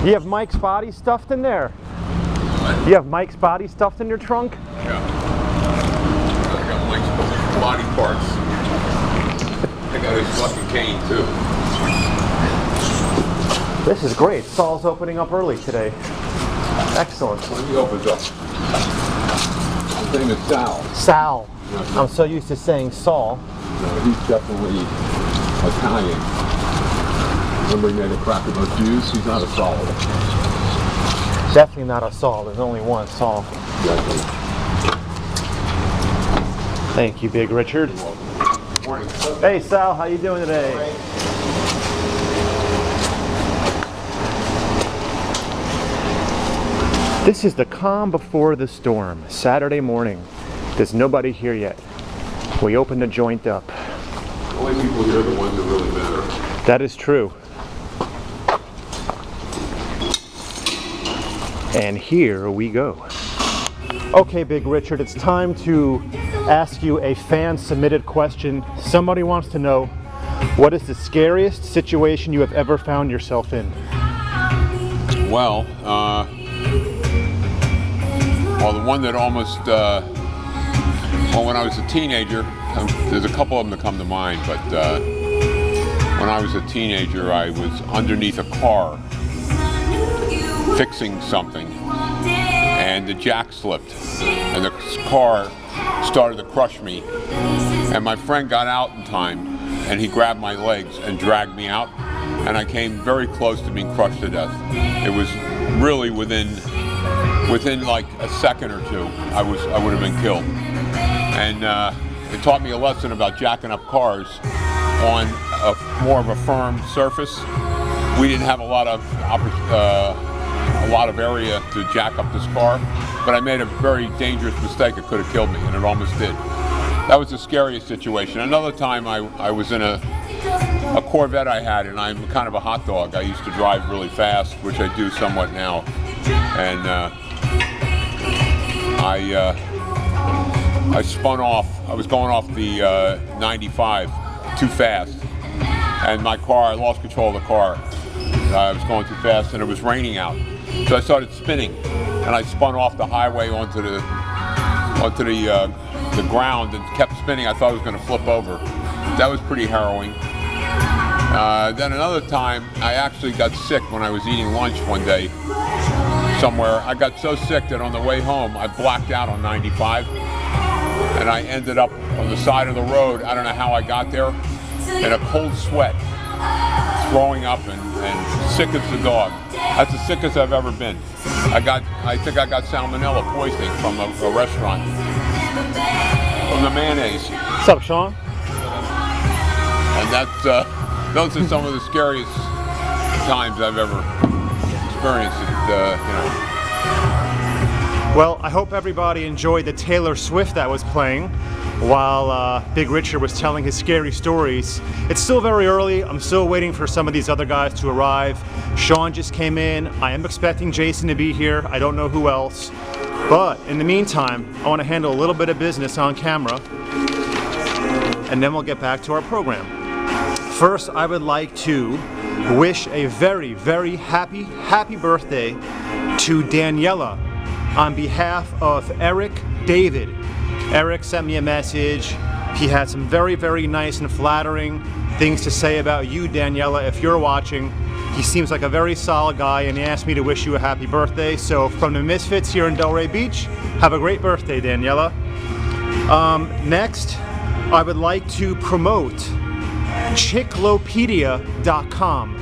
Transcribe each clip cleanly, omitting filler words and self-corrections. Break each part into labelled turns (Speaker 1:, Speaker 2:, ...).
Speaker 1: You have Mike's body stuffed in there?
Speaker 2: What?
Speaker 1: You have Mike's body stuffed in your trunk?
Speaker 2: Yeah. I got Mike's body parts. I got his fucking cane too.
Speaker 1: This is great. Saul's opening up early today. Excellent.
Speaker 2: When he opens up. His name is Sal.
Speaker 1: Sal.
Speaker 2: Yeah.
Speaker 1: I'm so used to saying Saul.
Speaker 2: No, he's definitely Italian. Remember he made a crack about Jews? He's not a Saul.
Speaker 1: Definitely not a Saul. There's only one Saul.
Speaker 2: Exactly.
Speaker 1: Thank you, Big Richard.
Speaker 2: Morning.
Speaker 1: Hey Sal, how you doing today? This is the calm before the storm. Saturday morning. There's nobody here yet. We opened the joint up.
Speaker 2: The only people here are the ones that really matter.
Speaker 1: That is true. And here we go. Okay, Big Richard, it's time to ask you a fan-submitted question. Somebody wants to know, what is the scariest situation you have ever found yourself in?
Speaker 2: Well, the one that almost, well, when I was a teenager, there's a couple of them that come to mind, but when I was a teenager, I was underneath a car fixing something, and the jack slipped, and the car started to crush me, and my friend got out in time, and he grabbed my legs and dragged me out, and I came very close to being crushed to death. It was really within like a second or two, I would have been killed. And it taught me a lesson about jacking up cars on more of a firm surface. We didn't have a lot of area to jack up this car, but I made a very dangerous mistake. It could have killed me, and it almost did. That was the scariest situation. Another time I was in a Corvette I had, and I'm kind of a hot dog. I used to drive really fast, which I do somewhat now, and I spun off. I was going off the 95 too fast, and my car, I lost control of the car. I was going too fast, and it was raining out, so I started spinning, and I spun off the highway onto the ground and kept spinning. I thought I was going to flip over. That was pretty harrowing. Then another time, I actually got sick when I was eating lunch one day somewhere. I got so sick that on the way home, I blacked out on 95, and I ended up on the side of the road. I don't know how I got there, in a cold sweat, throwing up and sick as a dog. That's the sickest I've ever been. I think I got salmonella poisoning from a restaurant, from the mayonnaise.
Speaker 1: What's up, Sean?
Speaker 2: And that's, those are some of the scariest times I've ever experienced.
Speaker 1: Well, I hope everybody enjoyed the Taylor Swift that was playing while Big Richard was telling his scary stories. It's still very early. I'm still waiting for some of these other guys to arrive. Sean just came in. I am expecting Jason to be here. I don't know who else. But in the meantime, I want to handle a little bit of business on camera, and then we'll get back to our program. First, I would like to wish a very, very happy birthday to Daniela on behalf of Eric David. Eric sent me a message. He had some very, very nice and flattering things to say about you, Daniela, if you're watching. He seems like a very solid guy, and he asked me to wish you a happy birthday. So from the Misfits here in Delray Beach, have a great birthday, Daniela. Next, I would like to promote Chicklopedia.com.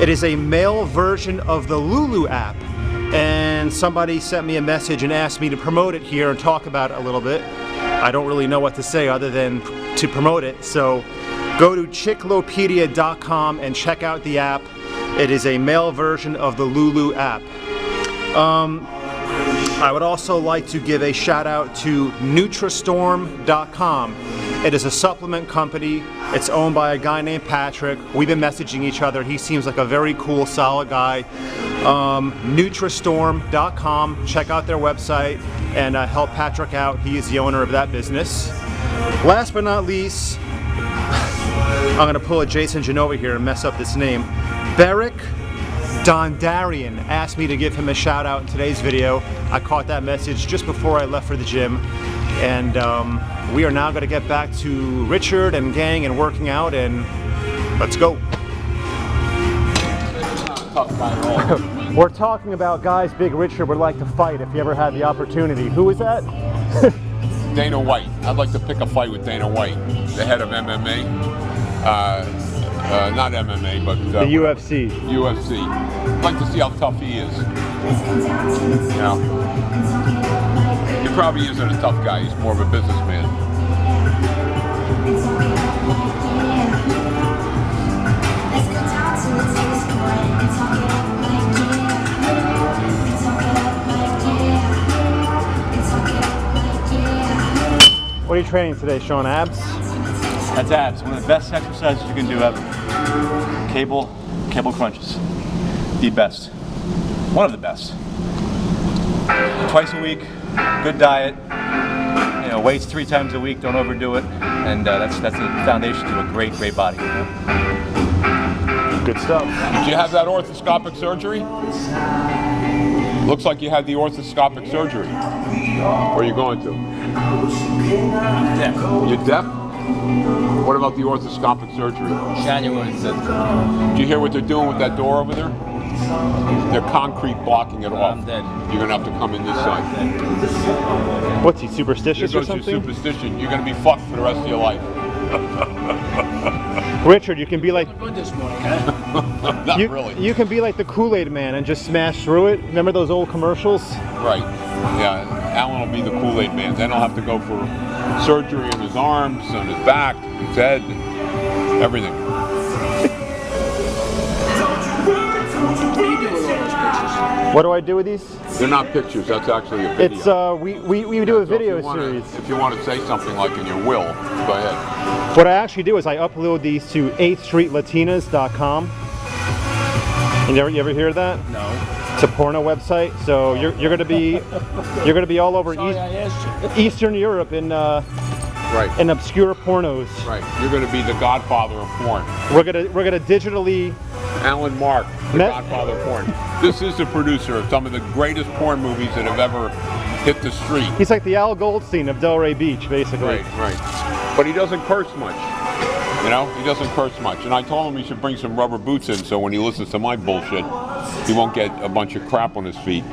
Speaker 1: It is a male version of the Lulu app, and somebody sent me a message and asked me to promote it here and talk about it a little bit. I don't really know what to say other than to promote it, so go to Chicklopedia.com and check out the app. It is a male version of the Lulu app. I would also like to give a shout out to Nutrastorm.com. It is a supplement company. It's owned by a guy named Patrick. We've been messaging each other. He seems like a very cool, solid guy. Nutrastorm.com. Check out their website and help Patrick out. He is the owner of that business. Last but not least, I'm going to pull a Jason Genova here and mess up this name. Don Darian asked me to give him a shout out in today's video. I caught that message just before I left for the gym. And we are now going to get back to Richard and gang and working out, and let's go. We're talking about guys Big Richard would like to fight if he ever had the opportunity. Who is that?
Speaker 2: Dana White. I'd like to pick a fight with Dana White, the head of MMA. Not MMA, but
Speaker 1: the UFC.
Speaker 2: UFC. I'd like to see how tough he is. You know, he probably isn't a tough guy. He's more of a businessman.
Speaker 1: What are you training today, Sean? Abs?
Speaker 3: That's abs. One of the best exercises you can do ever. Cable crunches. The best. One of the best. Twice a week, good diet. You know, weights 3 times a week. Don't overdo it. And that's the foundation to a great body. You know?
Speaker 1: Good stuff.
Speaker 2: Did you have that orthoscopic surgery? Looks like you had the orthoscopic surgery. Where are you going to?
Speaker 3: Deaf.
Speaker 2: You're deaf? What about the orthoscopic surgery?
Speaker 3: January 5th.
Speaker 2: Did you hear what they're doing with that door over there? They're concrete blocking it off.
Speaker 3: I'm dead.
Speaker 2: You're going to have to come in this side.
Speaker 1: What's he, superstitious
Speaker 2: There
Speaker 1: or
Speaker 2: goes your
Speaker 1: something?
Speaker 2: superstition. You're going to be fucked for the rest of your life.
Speaker 1: Richard, you can be like
Speaker 2: Not really.
Speaker 1: You can be like the Kool-Aid man and just smash through it. Remember those old commercials?
Speaker 2: Right. Yeah, Alan will be the Kool-Aid man. Then he'll have to go for surgery on his arms, on his back, his head, everything.
Speaker 1: What do I do with these?
Speaker 2: They're not pictures. That's actually a video.
Speaker 1: It's we do a
Speaker 2: So
Speaker 1: video series.
Speaker 2: If you want to say something like in your will, go ahead.
Speaker 1: What I actually do is I upload these to 8thstreetlatinas.com. You ever hear of that?
Speaker 3: No.
Speaker 1: It's a porno website. So you're gonna be all over Eastern Europe in obscure pornos.
Speaker 2: Right. You're going to be the godfather of porn.
Speaker 1: We're gonna digitally.
Speaker 2: Alan Mark, the godfather of porn. This is the producer of some of the greatest porn movies that have ever hit the street.
Speaker 1: He's like the Al Goldstein of Delray Beach, basically.
Speaker 2: Right. But he doesn't curse much. You know, he doesn't curse much. And I told him he should bring some rubber boots in so when he listens to my bullshit, he won't get a bunch of crap on his feet.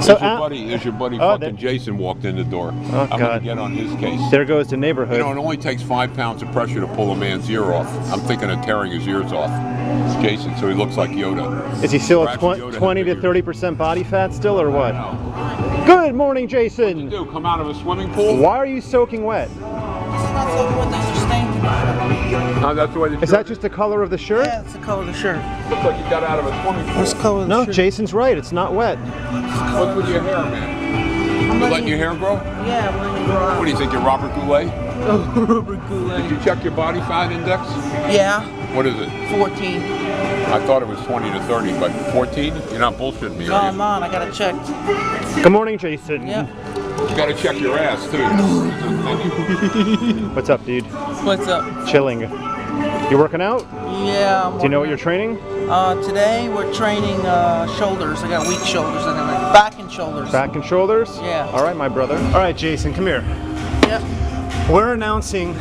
Speaker 1: So
Speaker 2: There's your buddy fucking Jason walked in the door.
Speaker 1: Oh,
Speaker 2: I'm going to get on his case.
Speaker 1: There goes the neighborhood.
Speaker 2: You know, it only takes 5 pounds of pressure to pull a man's ear off. I'm thinking of tearing his ears off. It's Jason, so he looks like Yoda.
Speaker 1: Is he still at
Speaker 2: Perhaps Yoda
Speaker 1: 20 to
Speaker 2: had bigger-
Speaker 1: 30% body fat still, or what? Good morning, Jason.
Speaker 2: What'd you do, come out of a swimming pool?
Speaker 1: Why are you soaking wet?
Speaker 2: No, that's the way the
Speaker 1: Is that just the color of the shirt?
Speaker 4: Yeah, it's the color of the shirt.
Speaker 2: looks like you got out of a swimming pool.
Speaker 4: What's the color of the
Speaker 1: No,
Speaker 4: shirt?
Speaker 1: Jason's right. It's not wet.
Speaker 2: What's with your hair, man? You letting your hair grow?
Speaker 4: Yeah, I'm letting it grow out.
Speaker 2: What do you think, you're Robert Goulet?
Speaker 4: Rubber Kool-Aid.
Speaker 2: Did you check your body fat index?
Speaker 4: Yeah,
Speaker 2: What is it?
Speaker 4: 14.
Speaker 2: I thought it was 20 to 30, but 14? You're not bullshitting me,
Speaker 4: No,
Speaker 2: are
Speaker 4: I'm
Speaker 2: you?
Speaker 4: not. I got it checked.
Speaker 1: Good morning, Jason.
Speaker 4: Yep.
Speaker 2: You gotta check your ass, too.
Speaker 1: What's up, dude?
Speaker 4: What's up?
Speaker 1: Chilling. You working out?
Speaker 4: Yeah.
Speaker 1: Do you know what you're training?
Speaker 4: Today we're training shoulders. I got weak shoulders and then back and shoulders.
Speaker 1: Back and shoulders?
Speaker 4: Yeah.
Speaker 1: All right, my brother. All right, Jason, come here.
Speaker 4: Yep.
Speaker 1: We're announcing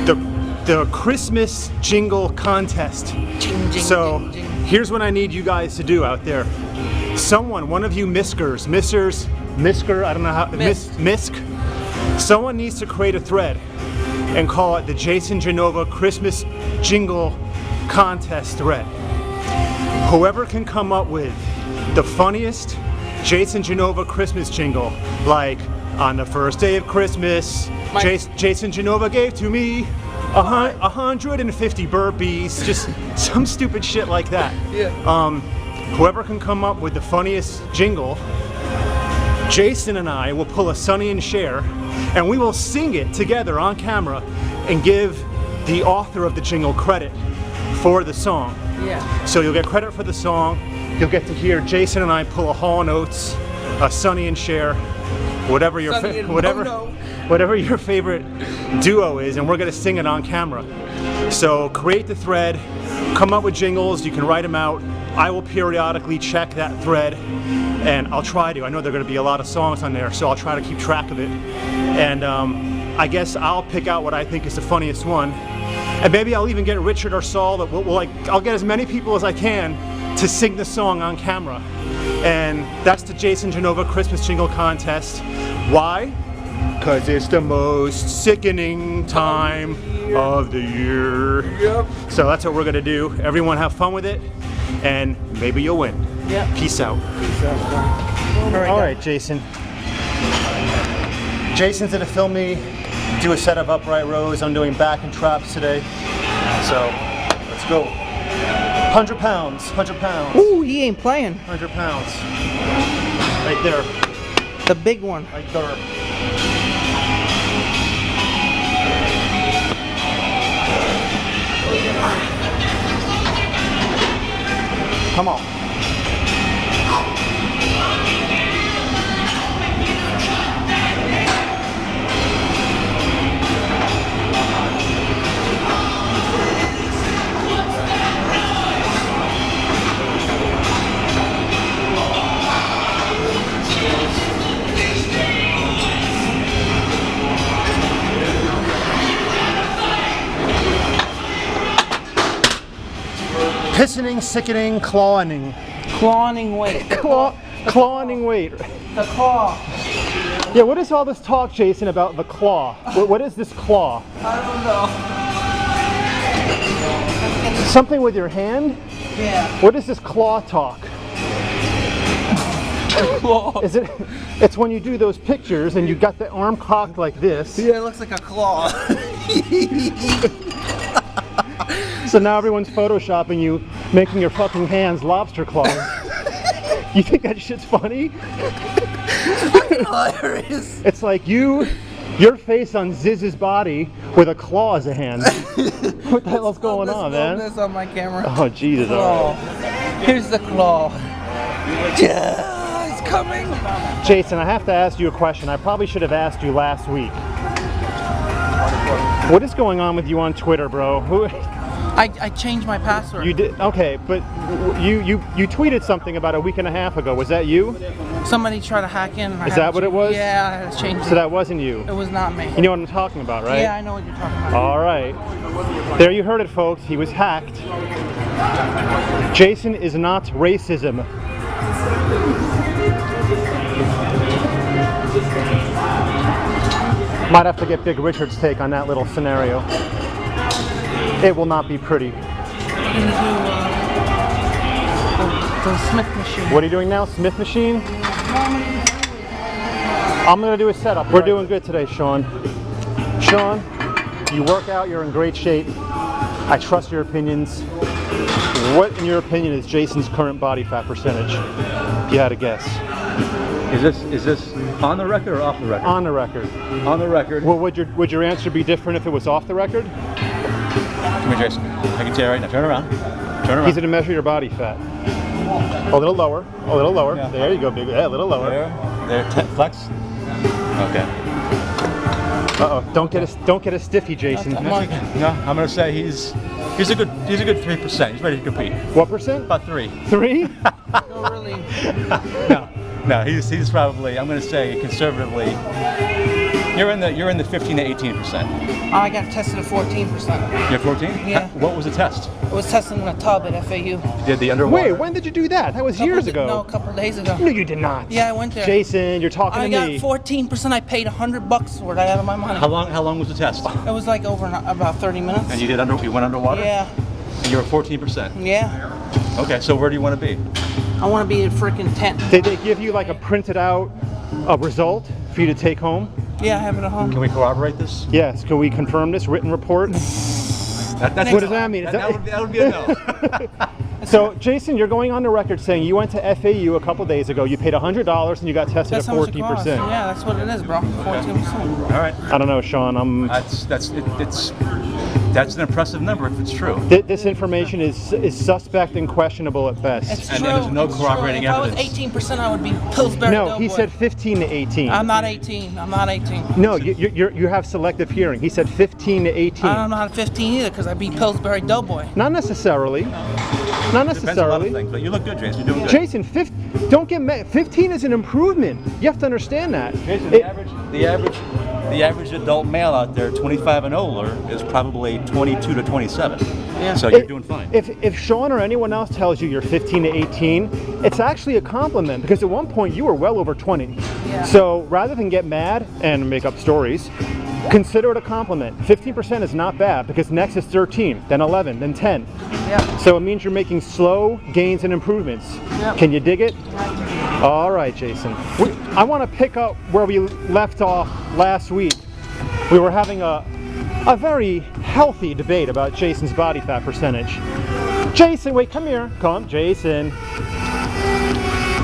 Speaker 1: the Christmas jingle contest.
Speaker 4: Jing, jing,
Speaker 1: So
Speaker 4: jing, jing.
Speaker 1: here's what I need you guys to do out there. One of you Misker, I don't know how, Misk. Someone needs to create a thread and call it the Jason Genova Christmas Jingle Contest thread. Whoever can come up with the funniest Jason Genova Christmas jingle, like on the first day of Christmas, Jason Genova gave to me 150 burpees, just some stupid shit like that.
Speaker 4: Yeah.
Speaker 1: Whoever can come up with the funniest jingle, Jason and I will pull a Sonny and Cher, and we will sing it together on camera and give the author of the jingle credit for the song.
Speaker 4: Yeah.
Speaker 1: So you'll get credit for the song. You'll get to hear Jason and I pull a Hall & Oates, a Sonny and Cher, whatever your
Speaker 4: Sonny and
Speaker 1: whatever your favorite duo is, and we're gonna sing it on camera. So create the thread, come up with jingles. You can write them out. I will periodically check that thread, and I'll try to. I know there are going to be a lot of songs on there, so I'll try to keep track of it. And I guess I'll pick out what I think is the funniest one. And maybe I'll even get Richard or Saul, that I'll get as many people as I can to sing the song on camera. And that's the Jason Genova Christmas Jingle Contest. Why? Because it's the most sickening time of the year.
Speaker 4: Yep.
Speaker 1: So that's what we're going to do. Everyone have fun with it, and maybe you'll win.
Speaker 4: Yeah.
Speaker 1: Peace out.
Speaker 4: Peace out.
Speaker 1: All right, Jason. Jason's going to film me do a set of upright rows. I'm doing back and traps today. So let's go. 100 pounds, 100 pounds.
Speaker 4: Ooh, he ain't playing.
Speaker 1: 100 pounds. Right there.
Speaker 4: The big one.
Speaker 1: Right there. Come on. Pissening, sickening, clawing.
Speaker 4: Clawing weight.
Speaker 1: Clawing weight.
Speaker 4: The claw.
Speaker 1: Yeah, what is all this talk, Jason, about the claw? What is this claw?
Speaker 4: I don't know.
Speaker 1: Something with your hand?
Speaker 4: Yeah.
Speaker 1: What is this claw talk?
Speaker 4: Claw.
Speaker 1: Is it? It's when you do those pictures and you got the arm cocked like this.
Speaker 4: Yeah, it looks like a claw.
Speaker 1: So now everyone's photoshopping you, making your fucking hands lobster claws. You think that shit's funny?
Speaker 4: Hilarious.
Speaker 1: It's like your face on Ziz's body with a claw as a hand. What the hell's going on, man?
Speaker 4: This on my camera.
Speaker 1: Oh, Jesus.
Speaker 4: Claw. Here's the claw. Yeah, it's coming.
Speaker 1: Jason, I have to ask you a question. I probably should have asked you last week. What is going on with you on Twitter, bro?
Speaker 4: I changed my password.
Speaker 1: You did? Okay, but you tweeted something about a week and a half ago. Was that you?
Speaker 4: Somebody tried to hack in.
Speaker 1: Is that what it was?
Speaker 4: Yeah, I had to change it.
Speaker 1: So that wasn't you?
Speaker 4: It was not me.
Speaker 1: You know what I'm talking about, right?
Speaker 4: Yeah, I know what you're talking about.
Speaker 1: All right. There you heard it, folks. He was hacked. Jason is not racism. Might have to get Big Richard's take on that little scenario. It will not be pretty.
Speaker 4: The Smith machine.
Speaker 1: What are you doing now? Smith machine? I'm going to do a setup. We're doing good today, Sean. Sean, you work out, you're in great shape. I trust your opinions. What, in your opinion, is Jason's current body fat percentage? If you had to guess.
Speaker 3: Is this on the record or off the record?
Speaker 1: On the record.
Speaker 3: On the record.
Speaker 1: Well, would your answer be different if it was off the record?
Speaker 3: Come here, Jason. I can tell you right now. Turn around. Turn around.
Speaker 1: He's going to measure your body fat. A little lower. A little lower.
Speaker 3: Yeah.
Speaker 1: There you go, big. Yeah, a little lower.
Speaker 3: There. Flex. Okay.
Speaker 1: Uh-oh. Don't get a stiffy, Jason.
Speaker 3: No, I'm gonna say he's a good 3%. He's ready to compete.
Speaker 1: What percent?
Speaker 3: About 3.
Speaker 1: 3?
Speaker 4: Oh, really?
Speaker 3: No. He's probably. I'm gonna say conservatively. You're in the 15 to 18%.
Speaker 4: I got tested at 14%.
Speaker 3: You're 14?
Speaker 4: Yeah.
Speaker 3: What was the test?
Speaker 4: I was testing in a tub at FAU.
Speaker 3: You did the underwater.
Speaker 1: Wait, when did you do that? That was years ago.
Speaker 4: No, a couple of days ago.
Speaker 1: No, you did not.
Speaker 4: Yeah, I went there.
Speaker 1: Jason, you're talking
Speaker 4: I
Speaker 1: to
Speaker 4: got
Speaker 1: me.
Speaker 4: 14%. I paid $100 for it. I have my money.
Speaker 3: How long was the test?
Speaker 4: It was like over about 30 minutes.
Speaker 3: And you went underwater?
Speaker 4: Yeah.
Speaker 3: And you were 14%.
Speaker 4: Yeah.
Speaker 3: Okay, so where do you want to be?
Speaker 4: I want to be at freaking 10.
Speaker 1: Did they give you like a printed out result for you to take home?
Speaker 4: Yeah, I have it at home.
Speaker 3: Can we corroborate this?
Speaker 1: Yes. Can we confirm this written report?
Speaker 3: That's
Speaker 1: What does that mean?
Speaker 3: That would be a no.
Speaker 1: So, Jason, you're going on the record saying you went to FAU a couple days ago. You paid $100 and you got tested
Speaker 4: That's
Speaker 1: at
Speaker 4: how much it costs.
Speaker 1: 14%.
Speaker 4: Yeah, that's what it is, bro. 14%.
Speaker 3: All right.
Speaker 1: I don't know, Sean.
Speaker 3: That's an impressive number if it's true.
Speaker 1: This information is suspect and questionable at best.
Speaker 4: It's
Speaker 3: And
Speaker 4: true.
Speaker 3: there's no
Speaker 4: It's
Speaker 3: corroborating
Speaker 4: true.
Speaker 3: evidence.
Speaker 4: If I was 18%, I would be Pillsbury
Speaker 1: No,
Speaker 4: Doughboy.
Speaker 1: he said 15 to 18.
Speaker 4: I'm not 18. I'm not 18.
Speaker 1: No, you have selective hearing. He said 15 to 18.
Speaker 4: I don't know how to 15 either because I beat Pillsbury Doughboy.
Speaker 1: Not necessarily. Not
Speaker 3: Depends on a lot
Speaker 1: necessarily.
Speaker 3: of things, but you look good, Jason. You're doing good.
Speaker 1: Jason, don't get mad. 15 is an improvement. You have to understand that.
Speaker 3: Jason,
Speaker 1: It-
Speaker 3: the average adult male out there, 25 and older, is probably 22 to 27.
Speaker 4: Yeah.
Speaker 3: So you're doing fine.
Speaker 1: If Sean or anyone else tells you you're 15 to 18, it's actually a compliment because at one point you were well over 20.
Speaker 4: Yeah.
Speaker 1: So rather than get mad and make up stories, consider it a compliment. 15% is not bad because next is 13, then 11, then 10.
Speaker 4: Yeah.
Speaker 1: So it means you're making slow gains and improvements.
Speaker 4: Yep.
Speaker 1: Can you dig it? All right, Jason. I want to pick up where we left off last week. We were having a very healthy debate about Jason's body fat percentage. Jason, wait, come here. Come, Jason.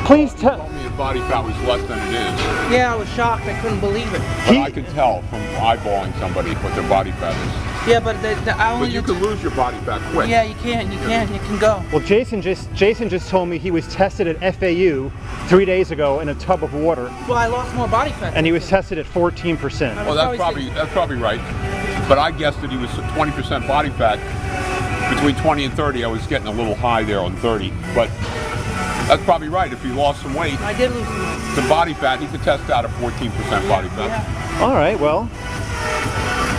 Speaker 1: Please tell.
Speaker 2: Told me his body fat was less than it is.
Speaker 4: Yeah, I was shocked. I couldn't believe it.
Speaker 2: But I could tell from eyeballing somebody what their body fat is.
Speaker 4: Yeah, but I only.
Speaker 2: But you can lose your body fat quick.
Speaker 4: Yeah, you can. You can. You can go.
Speaker 1: Well, Jason just told me he was tested at FAU 3 days ago in a tub of water,
Speaker 4: Well, I lost more body fat.
Speaker 1: and he was tested at 14%.
Speaker 2: Well, that's probably right. But I guessed that he was 20% body fat. Between 20 and 30, I was getting a little high there on 30. But that's probably right. If he lost some weight,
Speaker 4: I did lose some weight.
Speaker 2: the body fat, he could test out at 14% body fat.
Speaker 4: Yeah.
Speaker 1: All right, well,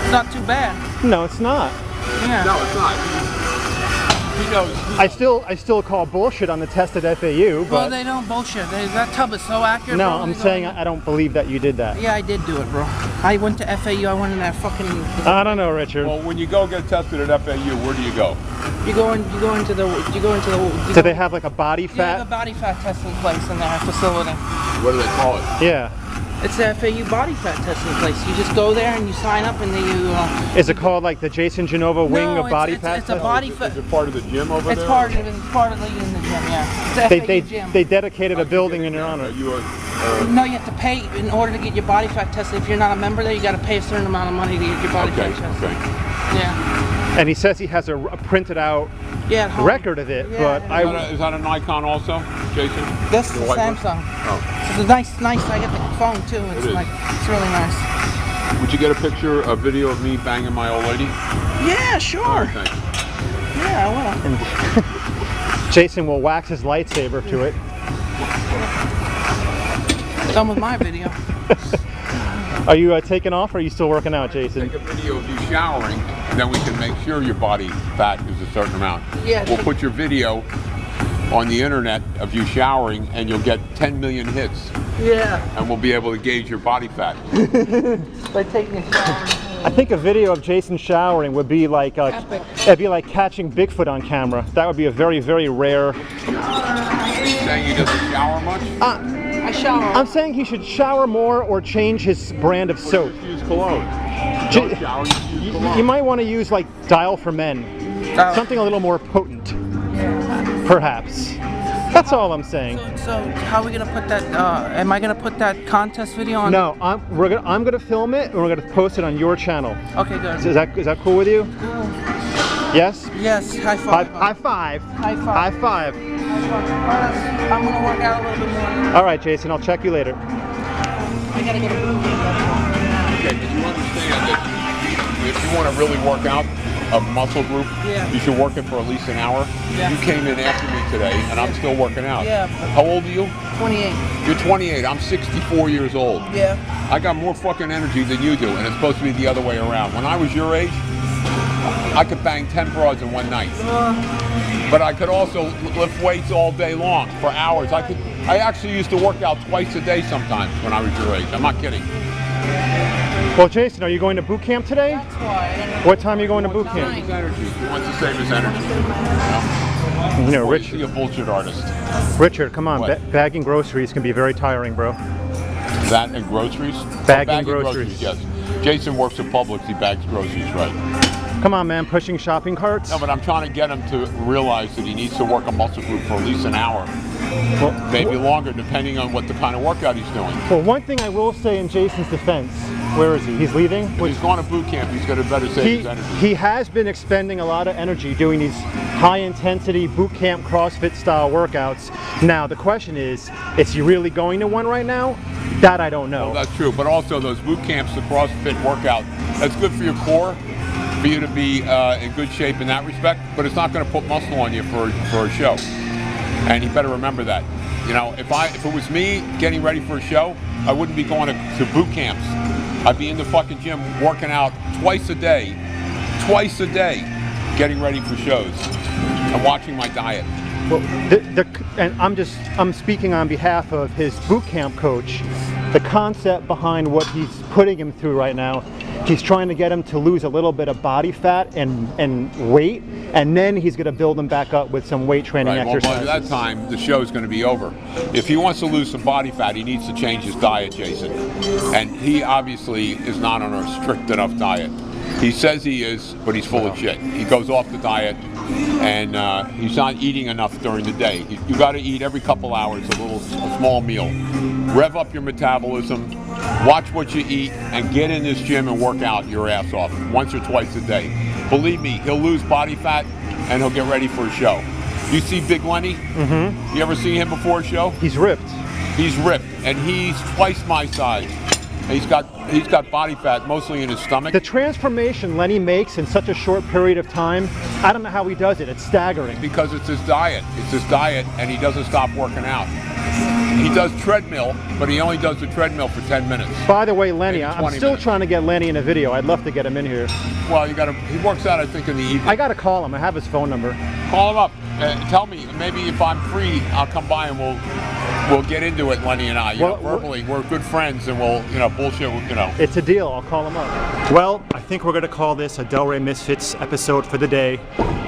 Speaker 4: It's not too bad.
Speaker 1: no, it's not.
Speaker 4: Yeah.
Speaker 2: No, it's not. He knows.
Speaker 1: I still call bullshit on the test at FAU,
Speaker 4: Well,
Speaker 1: but
Speaker 4: they don't bullshit. That tub is so accurate.
Speaker 1: no,
Speaker 4: bro.
Speaker 1: I'm
Speaker 4: They
Speaker 1: saying
Speaker 4: don't-
Speaker 1: I don't believe that you did that.
Speaker 4: Yeah, I did do it, bro. I went to FAU. I went in that fucking.
Speaker 1: I don't know, Richard.
Speaker 2: Well, when you go get tested at FAU, where do you go?
Speaker 4: You go into the.
Speaker 1: Do they have like a body
Speaker 4: They have a
Speaker 1: fat?
Speaker 4: body fat testing place in their facility.
Speaker 2: What do they call it?
Speaker 1: Yeah.
Speaker 4: It's the FAU body fat testing place. You just go there and you sign up and then you.
Speaker 1: Is it called like the Jason Genova wing of body fat?
Speaker 4: It's a
Speaker 1: test?
Speaker 4: body fat.
Speaker 2: Is it part of the gym over
Speaker 4: It's
Speaker 2: there?
Speaker 4: part of it. It's part of the in the gym. Yeah. It's the FAU gym.
Speaker 1: They dedicated a building in your
Speaker 2: Are
Speaker 1: honor.
Speaker 2: you
Speaker 4: No, you have to pay in order to get your body fat tested. If you're not a member there, you got to pay a certain amount of money to get your body
Speaker 2: okay,
Speaker 4: fat tested.
Speaker 2: okay.
Speaker 4: Yeah.
Speaker 1: And he says he has a printed out
Speaker 4: Yeah. At home.
Speaker 1: record of it,
Speaker 4: Yeah,
Speaker 1: but
Speaker 4: yeah.
Speaker 2: Is that a Nikon also, Jason?
Speaker 4: This is
Speaker 2: The
Speaker 4: a
Speaker 2: white one?
Speaker 4: Samsung.
Speaker 2: Oh.
Speaker 4: It's a nice. I get the phone too. It's
Speaker 2: It is.
Speaker 4: like it's really nice.
Speaker 2: Would you get a picture, a video of me banging my old lady?
Speaker 4: Yeah, sure.
Speaker 2: Thanks.
Speaker 4: Yeah, I will.
Speaker 1: Jason will wax his lightsaber to it.
Speaker 4: Done with my video.
Speaker 1: Are you taking off or are you still working out, Jason?
Speaker 2: Take a video of you showering, and then we can make sure your body fat is a certain amount.
Speaker 4: Yeah.
Speaker 2: We'll put your video on the internet of you showering, and you'll get 10 million hits,
Speaker 4: Yeah.
Speaker 2: and we'll be able to gauge your body fat.
Speaker 4: By taking a shower.
Speaker 1: I think a video of Jason showering would be like
Speaker 4: Epic.
Speaker 1: it'd be like catching Bigfoot on camera. That would be a very, very rare.
Speaker 2: Saying he doesn't shower much?
Speaker 4: I shower.
Speaker 1: I'm saying he should shower more or change his brand of soap.
Speaker 2: Just use cologne.
Speaker 1: J-
Speaker 2: Don't shower, just use cologne.
Speaker 1: You might want to use like Dial for Men, something a little more potent, perhaps. That's all I'm saying.
Speaker 4: So how are we gonna put that? Am I gonna put that contest video on?
Speaker 1: No, I'm gonna film it and we're gonna post it on your channel.
Speaker 4: Okay, good.
Speaker 1: Is that cool with you? Yes.
Speaker 4: Yes. High five.
Speaker 1: High five.
Speaker 4: High five.
Speaker 1: High five.
Speaker 4: I'm gonna work out a little bit more.
Speaker 1: All right, Jason. I'll check you later.
Speaker 4: I gotta go to boot camp.
Speaker 2: Okay, but you understand that if you want to really work out a muscle group,
Speaker 4: Yeah.
Speaker 2: you should work it for at least an hour.
Speaker 4: Yeah.
Speaker 2: You came in after me today, and I'm still working out.
Speaker 4: Yeah.
Speaker 2: How old are you?
Speaker 4: 28.
Speaker 2: You're 28. I'm 64 years old.
Speaker 4: Yeah.
Speaker 2: I got more fucking energy than you do, and it's supposed to be the other way around. When I was your age, I could bang 10 broads in one night. But I could also lift weights all day long for hours. I actually used to work out twice a day sometimes when I was your age. I'm not kidding.
Speaker 1: Well, Jason, are you going to boot camp today?
Speaker 4: That's why.
Speaker 1: What time are you going to boot
Speaker 2: His
Speaker 1: camp?
Speaker 2: energy. He wants to save his energy.
Speaker 1: You know,
Speaker 2: Or is he
Speaker 1: Richard.
Speaker 2: a bullshit artist?
Speaker 1: Richard, come on.
Speaker 2: What?
Speaker 1: Bagging groceries can be very tiring, bro.
Speaker 2: That and groceries?
Speaker 1: Bagging
Speaker 2: Oh,
Speaker 1: groceries.
Speaker 2: yes. Jason works at Publix. He bags groceries, right?
Speaker 1: Come on, man. Pushing shopping carts.
Speaker 2: No, but I'm trying to get him to realize that he needs to work a muscle group for at least an hour.
Speaker 1: Well,
Speaker 2: Maybe longer, depending on what the kind of workout he's doing.
Speaker 1: well, one thing I will say in Jason's defense, where is he? He's leaving?
Speaker 2: If he's going to boot camp, he's got to better save his energy.
Speaker 1: He has been expending a lot of energy doing these high intensity boot camp CrossFit style workouts. Now the question is he really going to one right now? That I don't know.
Speaker 2: Well, that's true, but also those boot camps, the CrossFit workout, that's good for your core, for you to be in good shape in that respect, but it's not going to put muscle on you for a show. And you better remember that. You know, if it was me getting ready for a show, I wouldn't be going to boot camps. I'd be in the fucking gym working out twice a day, getting ready for shows and watching my diet.
Speaker 1: Well, and I'm speaking on behalf of his boot camp coach. The concept behind what he's putting him through right now, he's trying to get him to lose a little bit of body fat and weight, and then he's going to build him back up with some weight training exercises.
Speaker 2: Well, by that time, the show's going to be over. If he wants to lose some body fat, he needs to change his diet, Jason. And he obviously is not on a strict enough diet. He says he is, but he's full of shit. He goes off the diet, and he's not eating enough during the day. You got to eat every couple hours a small meal. Rev up your metabolism, watch what you eat, and get in this gym and work out your ass off once or twice a day. Believe me, he'll lose body fat, and he'll get ready for a show. You see Big Lenny? Mm-hmm. You ever see him before a show?
Speaker 1: He's ripped.
Speaker 2: He's ripped, and he's twice my size. He's got body fat mostly in his stomach.
Speaker 1: The transformation Lenny makes in such a short period of time, I don't know how he does it. It's staggering.
Speaker 2: Because it's his diet. It's his diet, and he doesn't stop working out. He does treadmill, but he only does the treadmill for 10 minutes.
Speaker 1: By the way, Lenny, I'm still
Speaker 2: minutes.
Speaker 1: trying to get Lenny in a video. I'd love to get him in here.
Speaker 2: Well, he works out, I think, in the evening.
Speaker 1: I got to call him. I have his phone number.
Speaker 2: Call him up. Tell me, maybe if I'm free, I'll come by and we'll get into it, Lenny and I. You know, verbally, we're good friends, and we'll, bullshit,
Speaker 1: It's a deal. I'll call him up. Well, I think we're going to call this a Delray Misfits episode for the day.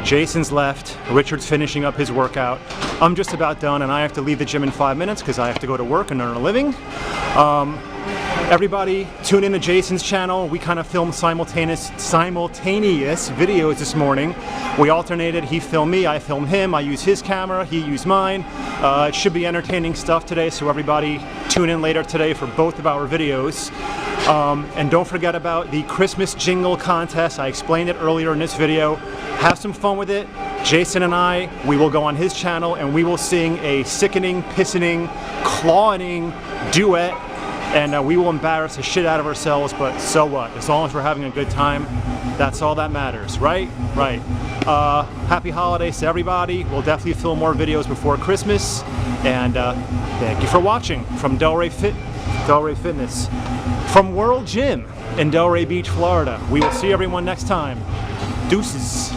Speaker 1: Jason's left. Richard's finishing up his workout. I'm just about done, and I have to leave the gym in 5 minutes because I have to go to work and earn a living. Everybody, tune in to Jason's channel. We kind of filmed simultaneous videos this morning. We alternated. He filmed me, I filmed him. I use his camera, he used mine. It should be entertaining stuff today, so everybody tune in later today for both of our videos. And don't forget about the Christmas jingle contest. I explained it earlier in this video. Have some fun with it. Jason and I, we will go on his channel and we will sing a sickening, pissening, clawing duet. And we will embarrass the shit out of ourselves, but so what? As long as we're having a good time, that's all that matters, right? Right. Happy holidays to everybody. We'll definitely film more videos before Christmas. And thank you for watching from Delray Fitness. From World Gym in Delray Beach, Florida. We will see everyone next time. Deuces.